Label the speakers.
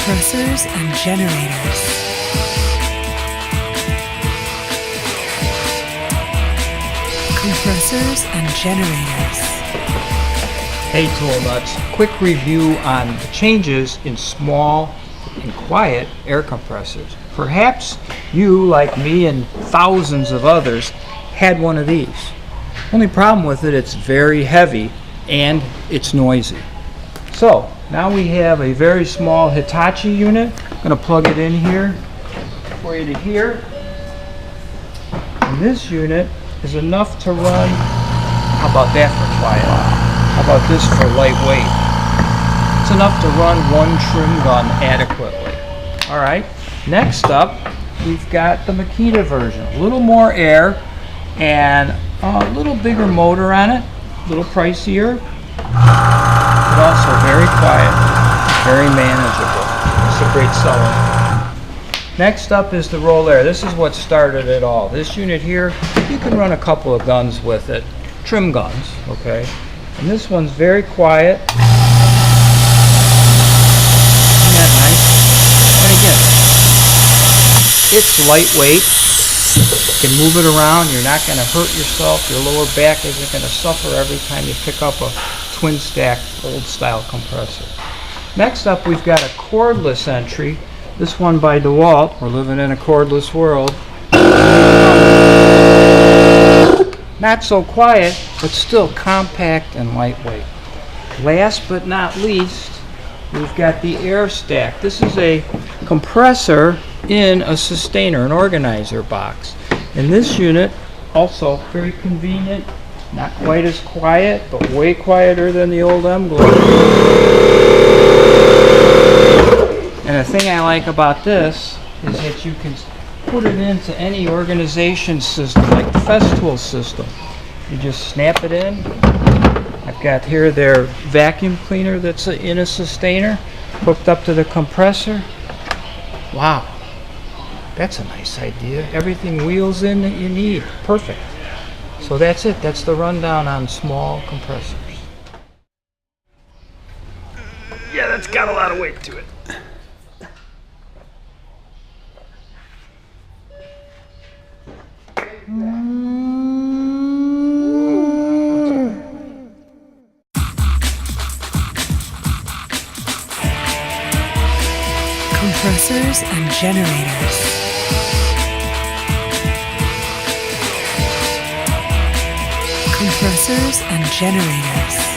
Speaker 1: Compressors and generators. Compressors and generators.
Speaker 2: Hey Tool Nuts, quick review on the changes in small and quiet air compressors. Perhaps you, like me and thousands of others, had one of these. Only problem with it, it's very heavy and it's noisy. So now we have a very small Hitachi unit. I'm going to plug it in here for you to hear. And this unit is enough to run, how about that for quiet? How about this for lightweight? It's enough to run one trim gun adequately. Alright, next up we've got the Makita version. A little more air and a little bigger motor on it, a little pricier, but also very quiet, very manageable. It's a great seller. Next up is the Roll Air. This is what started it all. This unit here, you can run a couple of guns with it, trim guns, okay? And this one's very quiet. Isn't that nice? And again, it's lightweight. You can move it around. You're not going to hurt yourself. Your lower back isn't going to suffer every time you pick up a twin stack old style compressor. Next up, we've got a cordless entry. This one by Dwight. We're living in a cordless world. Not so quiet, but still compact and lightweight. Last but not least, we've got the air stack. This is a compressor in a sustainer, an organizer box. And this unit, also very convenient, not quite as quiet, but way quieter than the old M-Glow. And the thing I like about this is that you can put it into any organization system, like the Festool system. You just snap it in. I've got here their vacuum cleaner that's in a sustainer, hooked up to the compressor. Wow, that's a nice idea. Everything wheels in that you need. Perfect. So that's it. That's the rundown on small compressors. Yeah, that's got a lot of weight to it.
Speaker 1: Compressors and generators. Compressors and generators.